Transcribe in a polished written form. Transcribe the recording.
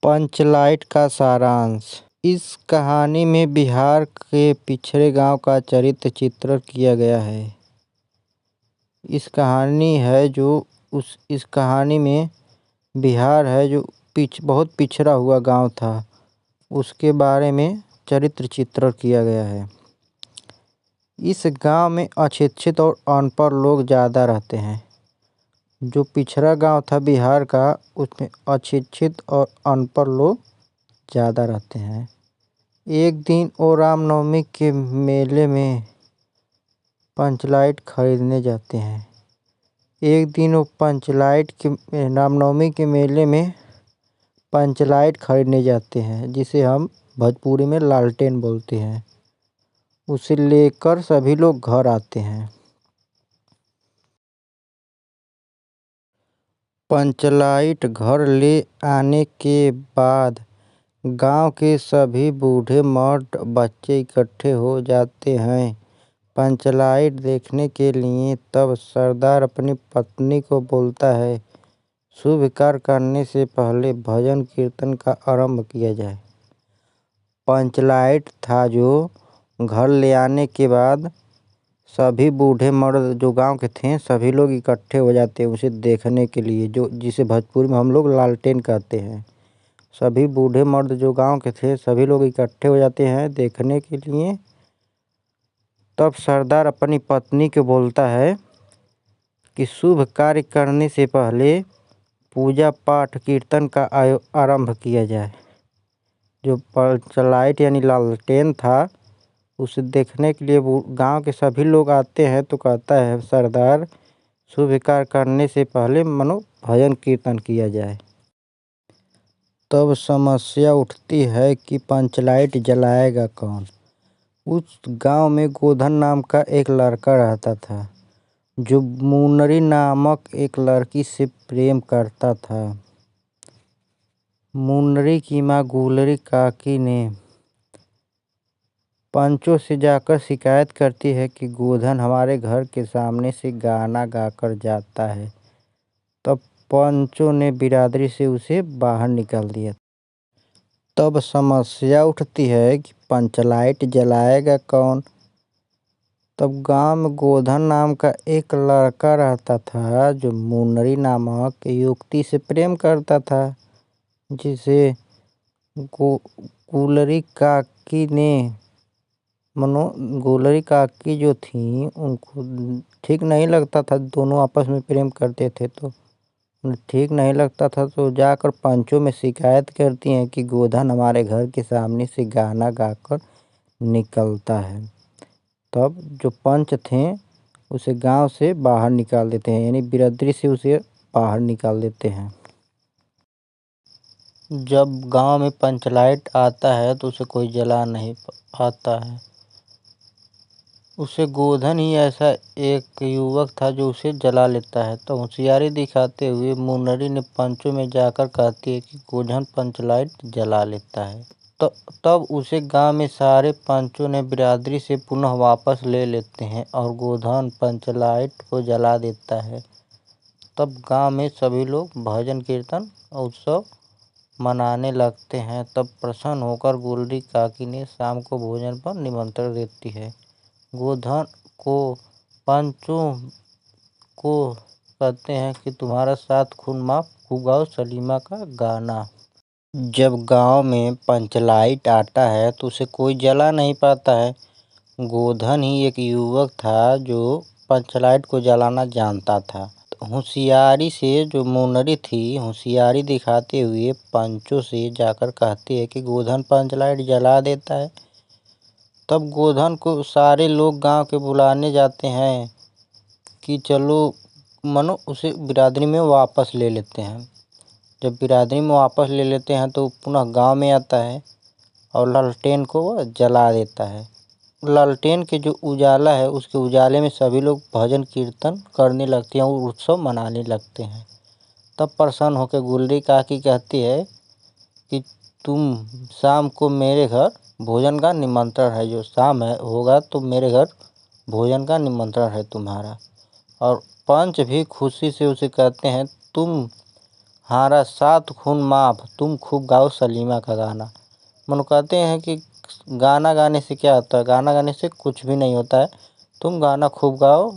पंचलाइट का सारांश। इस कहानी में बिहार के पिछड़े गांव का चरित्र चित्रण किया गया है। इस कहानी में बिहार है जो बहुत पिछड़ा हुआ गांव था, उसके बारे में चरित्र चित्रण किया गया है। इस गांव में अशिक्षित और अनपढ़ लोग ज़्यादा रहते हैं। जो पिछड़ा गांव था बिहार का, उसमें अशिक्षित और अनपढ़ लोग ज़्यादा रहते हैं। एक दिन वो रामनवमी के मेले में पंचलाइट खरीदने जाते हैं। रामनवमी के मेले में पंचलाइट खरीदने जाते हैं, जिसे हम भोजपुरी में लालटेन बोलते हैं। उसे लेकर सभी लोग घर आते हैं। पंचलाइट घर ले आने के बाद गांव के सभी बूढ़े मर्द बच्चे इकट्ठे हो जाते हैं पंचलाइट देखने के लिए। तब सरदार अपनी पत्नी को बोलता है, शुभ कार्य करने से पहले भजन कीर्तन का आरंभ किया जाए। पंचलाइट था जो घर ले आने के बाद सभी बूढ़े मर्द जो गांव के थे सभी लोग इकट्ठे हो जाते हैं उसे देखने के लिए, जिसे भोजपुरी में हम लोग लालटेन कहते हैं। सभी बूढ़े मर्द जो गांव के थे सभी लोग इकट्ठे हो जाते हैं देखने के लिए। तब सरदार अपनी पत्नी को बोलता है कि शुभ कार्य करने से पहले पूजा पाठ कीर्तन का आरंभ किया जाए। जो पंचलाइट यानी लालटेन था उसे देखने के लिए गांव के सभी लोग आते हैं, तो कहता है सरदार, शुभ कार्य करने से पहले भजन कीर्तन किया जाए। तब समस्या उठती है कि पंचलाइट जलाएगा कौन। उस गांव में गोधन नाम का एक लड़का रहता था, जो मुन्नरी नामक एक लड़की से प्रेम करता था। मुन्नरी की माँ गुलरी काकी ने पंचों से जाकर शिकायत करती है कि गोधन हमारे घर के सामने से गाना गाकर जाता है। तब पंचों ने बिरादरी से उसे बाहर निकाल दिया। तब समस्या उठती है कि पंचलाइट जलाएगा कौन। तब गांव में गोधन नाम का एक लड़का रहता था, जो मुन्नरी नामक युवती से प्रेम करता था, जिसे गुलरी काकी जो थी उनको ठीक नहीं लगता था। दोनों आपस में प्रेम करते थे तो उन्हें ठीक नहीं लगता था, तो जाकर पंचों में शिकायत करती हैं कि गोधन हमारे घर के सामने से गाना गाकर निकलता है। तब जो पंच थे उसे गांव से बाहर निकाल देते हैं, यानी बिरादरी से उसे बाहर निकाल देते हैं। जब गांव में पंचलाइट आता है तो उसे कोई जला नहीं पाता है। उसे गोधन ही ऐसा एक युवक था जो उसे जला लेता है। तो होशियारी दिखाते हुए मुन्नरी ने पंचों में जाकर कहती है कि गोधन पंचलाइट जला लेता है। तो तब उसे गांव में सारे पंचों ने बिरादरी से पुनः वापस ले लेते हैं और गोधन पंचलाइट को जला देता है। तब गांव में सभी लोग भजन कीर्तन उत्सव मनाने लगते हैं। तब प्रसन्न होकर गुलरी काकी ने शाम को भोजन पर निमंत्रण देती है। गोधन को पंचों को कहते हैं कि तुम्हारा 7 खून माफ गाओ सलीमा का गाना। जब गांव में पंचलाइट आता है तो उसे कोई जला नहीं पाता है। गोधन ही एक युवक था जो पंचलाइट को जलाना जानता था। होशियारी से जो मुन्नरी थी होशियारी दिखाते हुए पंचों से जाकर कहती है कि गोधन पंचलाइट जला देता है। तब गोधन को सारे लोग गांव के बुलाने जाते हैं कि चलो उसे बिरादरी में वापस ले लेते हैं। जब बिरादरी में वापस ले लेते हैं तो पुनः गांव में आता है और लालटेन को वह जला देता है। लालटेन के जो उजाला है उसके उजाले में सभी लोग भजन कीर्तन करने लगते हैं और उत्सव मनाने लगते हैं। तब प्रसन्न होकर गुलरी काकी कहती है कि तुम शाम को मेरे घर भोजन का निमंत्रण है, जो शाम होगा तो मेरे घर भोजन का निमंत्रण है तुम्हारा। और पंच भी खुशी से उसे कहते हैं तुम हारा सात खून माफ, तुम खूब गाओ सलीमा का गाना। मनु कहते हैं कि गाना गाने से क्या होता है, गाना गाने से कुछ भी नहीं होता है, तुम गाना खूब गाओ।